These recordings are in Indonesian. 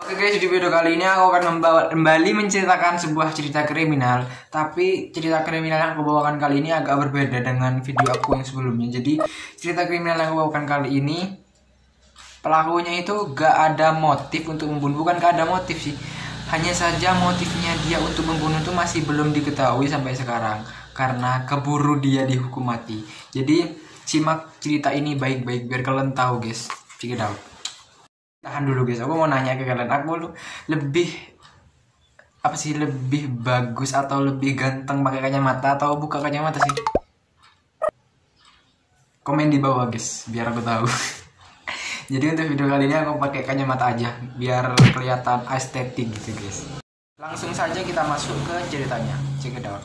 Oke guys, di video kali ini aku akan kembali menceritakan sebuah cerita kriminal. Tapi cerita kriminal yang aku bawakan kali ini agak berbeda dengan video aku yang sebelumnya. Jadi cerita kriminal yang aku bawakan kali ini, pelakunya itu gak ada motif untuk membunuh. Bukan gak ada motif sih, hanya saja motifnya dia untuk membunuh itu masih belum diketahui sampai sekarang, karena keburu dia dihukum mati. Jadi simak cerita ini baik-baik biar kalian tahu guys. Check it out. Tahan dulu guys, aku mau nanya ke kalian, aku lebih lebih bagus atau lebih ganteng pakai kacamata atau buka kacamata sih? Komen di bawah guys biar aku tahu. Jadi untuk video kali ini aku pakai kacamata aja biar kelihatan estetik gitu guys. Langsung saja kita masuk ke ceritanya. Check it out.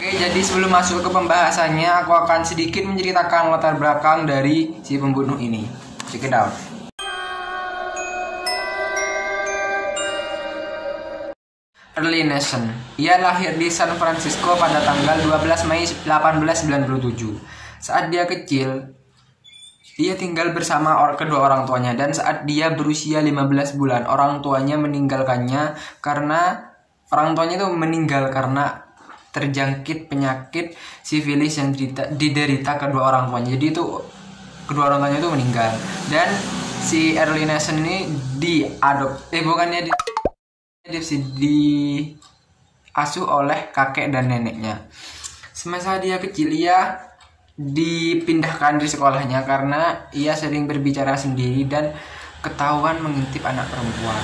Oke, jadi sebelum masuk ke pembahasannya, aku akan sedikit menceritakan latar belakang dari si pembunuh ini. Check it out. Early Nation. Ia lahir di San Francisco pada tanggal 12 Mei 1897. Saat dia kecil, dia tinggal bersama kedua orang tuanya, dan saat dia berusia 15 bulan, orang tuanya meninggalkannya karena orang tuanya itu meninggal karena terjangkit penyakit sifilis yang diderita kedua orang tuanya. Jadi itu kedua orang tuanya itu meninggal, dan si Early Nation ini diasuh oleh kakek dan neneknya. Semasa dia kecil, ia dipindahkan di sekolahnya karena ia sering berbicara sendiri dan ketahuan mengintip anak perempuan.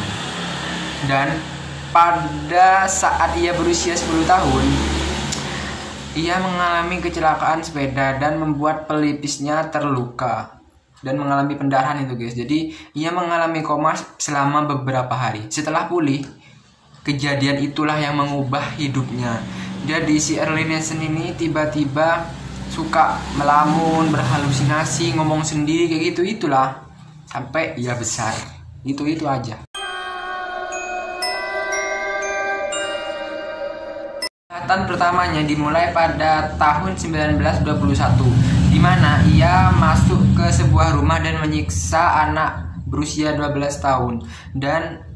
Dan pada saat ia berusia 10 tahun, ia mengalami kecelakaan sepeda dan membuat pelipisnya terluka dan mengalami pendarahan itu guys. Jadi ia mengalami koma selama beberapa hari. Setelah pulih, kejadian itulah yang mengubah hidupnya. Jadi si Early Nation ini tiba-tiba suka melamun, berhalusinasi, ngomong sendiri kayak itulah sampai ia besar. Itu aja. Kejahatan pertamanya dimulai pada tahun 1921, di mana ia masuk ke sebuah rumah dan menyiksa anak berusia 12 tahun. Dan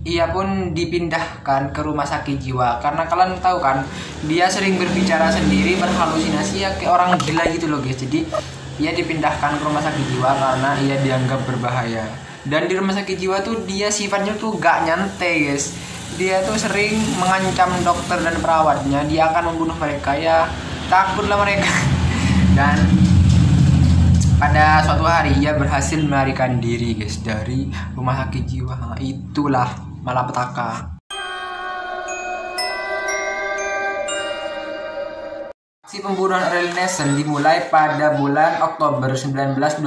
ia pun dipindahkan ke rumah sakit jiwa karena kalian tahu kan, dia sering berbicara sendiri, berhalusinasi, ya kayak orang gila gitu loh guys. Jadi ia dipindahkan ke rumah sakit jiwa karena ia dianggap berbahaya. Dan di rumah sakit jiwa tuh dia sifatnya tuh gak nyantai guys. Dia tuh sering mengancam dokter dan perawatnya, dia akan membunuh mereka, ya takutlah mereka. Dan pada suatu hari ia berhasil melarikan diri guys dari rumah sakit jiwa. Itulah malapetaka. Si pembunuhan Early Nation dimulai pada bulan Oktober 1926,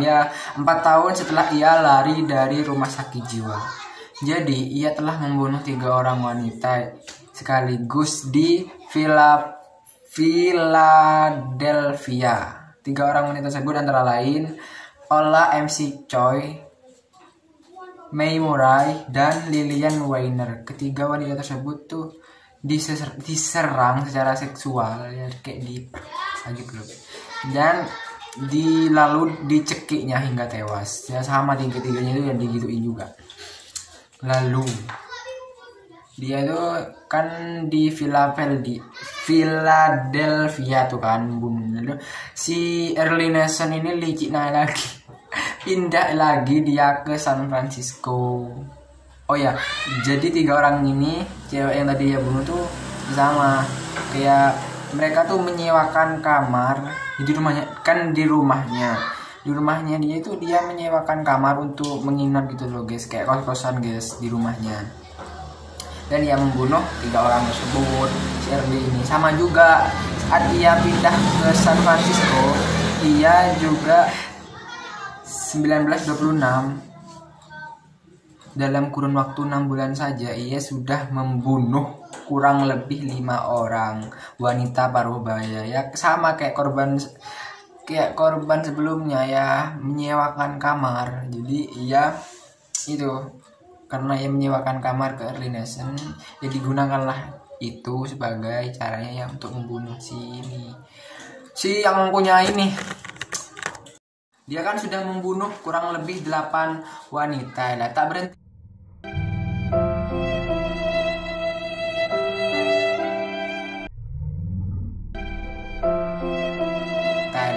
ya 4 tahun setelah ia lari dari rumah sakit jiwa. Jadi ia telah membunuh 3 orang wanita sekaligus di Philadelphia. 3 orang wanita tersebut antara lain Ola MC Choi, May Murray, dan Lillian Weiner. Ketiga wanita tersebut tuh diserang secara seksual, ya kayak gitu loh. Dan lalu dicekiknya hingga tewas. Ya sama tiga-tiganya itu yang digituin juga. Lalu dia itu kan di Philadelphia tuh kan bunuh. Si Early Nation ini licik lagi. Pindah lagi dia ke San Francisco. Oh ya, jadi 3 orang ini, cewek yang tadi dia bunuh tuh sama kayak mereka tuh menyewakan kamar di rumahnya. Kan di rumahnya dia itu dia menyewakan kamar untuk menginap gitu loh guys, kayak kos-kosan guys di rumahnya. Dan ia membunuh 3 orang tersebut. Si Early ini sama juga saat ia pindah ke San Francisco, ia juga 1926, dalam kurun waktu 6 bulan saja ia sudah membunuh kurang lebih 5 orang wanita paruh baya, ya sama kayak korban sebelumnya, ya menyewakan kamar. Jadi ia itu karena ia menyewakan kamar ke Early Nation, ya digunakanlah itu sebagai caranya ya untuk membunuh si yang punya ini. Dia kan sudah membunuh kurang lebih 8 wanita lah, tak berhenti.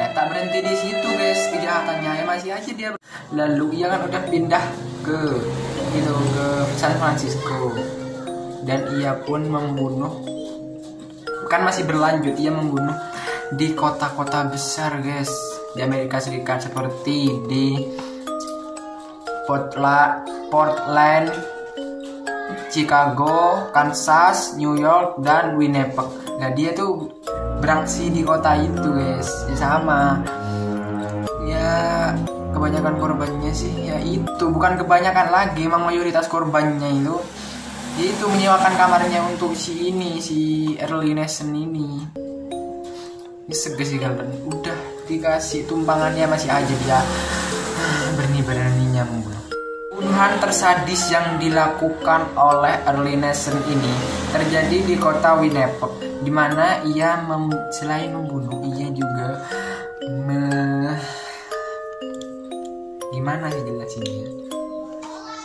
Tak berhenti di situ guys kejahatannya, ya masih aja dia. Lalu ia kan udah pindah ke San Francisco dan ia pun membunuh, kan masih berlanjut, ia membunuh di kota-kota besar guys di Amerika Serikat seperti di Portland, Chicago, Kansas, New York, dan Winnipeg. Nah dia tuh beraksi di kota itu guys, ya sama. Ya kebanyakan korbannya sih ya itu, bukan kebanyakan lagi, emang mayoritas korbannya itu menyewakan kamarnya untuk si Early Nation ini. Ini seges sih kalian, udah dikasih tumpangannya masih aja dia berani-beraninya membunuh. Pembunuhan tersadis yang dilakukan oleh Early Nation ini terjadi di kota Winnipeg, di mana ia selain membunuh, ia juga gimana sih jelasinnya,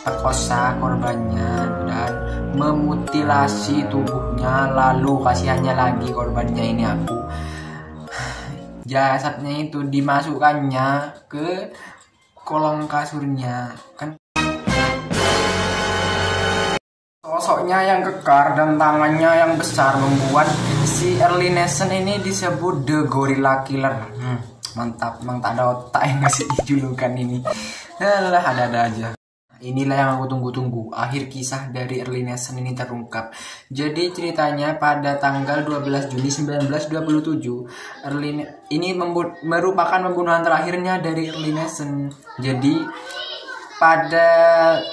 perkosa korbannya dan memutilasi tubuhnya. Lalu kasihannya lagi korbannya ini, jasadnya itu dimasukkannya ke kolong kasurnya kan. Sosoknya yang kekar dan tangannya yang besar membuat si Early Nation ini disebut The Gorilla Killer. Mantap, emang tak ada otak yang ngasih julukan ini. Alah, ada-ada aja. Inilah yang aku tunggu-tunggu, akhir kisah dari Early Nation ini terungkap. Jadi ceritanya pada tanggal 12 Juni 1927 ini merupakan pembunuhan terakhirnya dari Early Nation. Jadi pada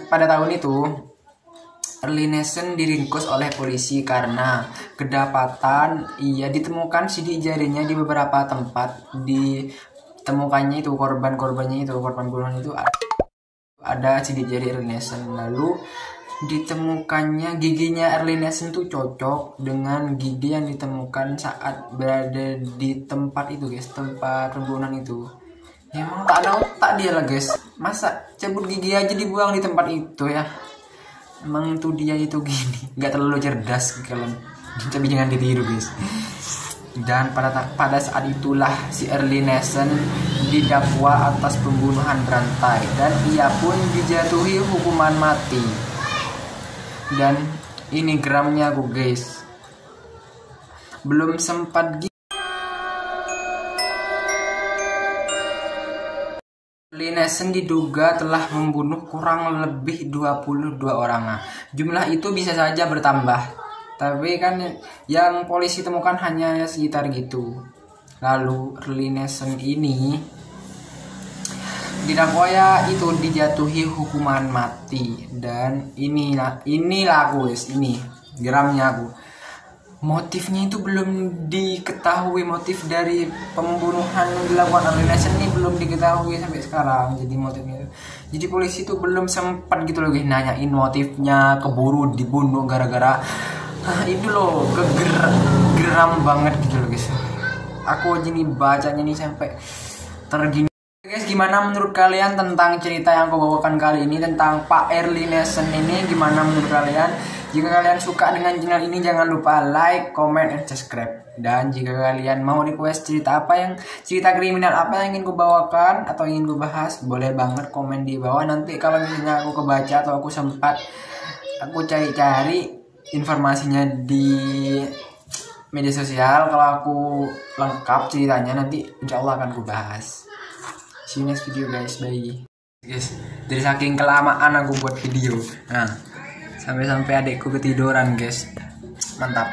tahun itu Early Nation diringkus oleh polisi karena kedapatan ia ditemukan sidik jarinya di beberapa tempat. Ditemukannya itu korban bunuhan itu ada sidik jari Early Nation. Lalu ditemukannya giginya Early Nation itu cocok dengan gigi yang ditemukan saat berada di tempat itu guys, tempat pembunuhan itu. Ya, emang tak ada otak dia lah guys, masa cabut gigi aja dibuang di tempat itu ya. Emang tuh dia itu gini, nggak terlalu cerdas kalian, tapi jangan ditiru guys. Dan pada saat itulah si Early Nation didakwa atas pembunuhan berantai dan ia pun dijatuhi hukuman mati. Dan ini gramnya guys, belum sempat Early Nation diduga telah membunuh kurang lebih 22 orang. Nah, jumlah itu bisa saja bertambah, tapi kan yang polisi temukan hanya sekitar gitu. Lalu Early Nation ini didakwa ya itu dijatuhi hukuman mati. Dan inilah aku guys, ini geramnya aku. Motifnya itu belum diketahui, motif dari pembunuhan yang dilakukan Early Nation ini belum diketahui sampai sekarang. Jadi motifnya, jadi polisi itu belum sempat gitu loh guys nanyain motifnya, keburu dibunuh gara-gara itu loh, geram banget gitu loh guys. Aku aja nih bacanya nih sampai tergini. Guys, gimana menurut kalian tentang cerita yang aku bawakan kali ini tentang Pak Early Nation ini? Gimana menurut kalian? Jika kalian suka dengan channel ini, jangan lupa like, comment, and subscribe. Dan jika kalian mau request cerita kriminal apa yang ingin ku bawakan atau ingin ku bahas, boleh banget komen di bawah. Nanti kalau misalnya aku kebaca atau aku sempat, aku cari-cari informasinya di media sosial. Kalau aku lengkap ceritanya, nanti insya Allah akan ku bahas. See you next video guys, bye. Guys, dari saking kelamaan aku buat video, nah sampai adekku ketiduran guys, mantap.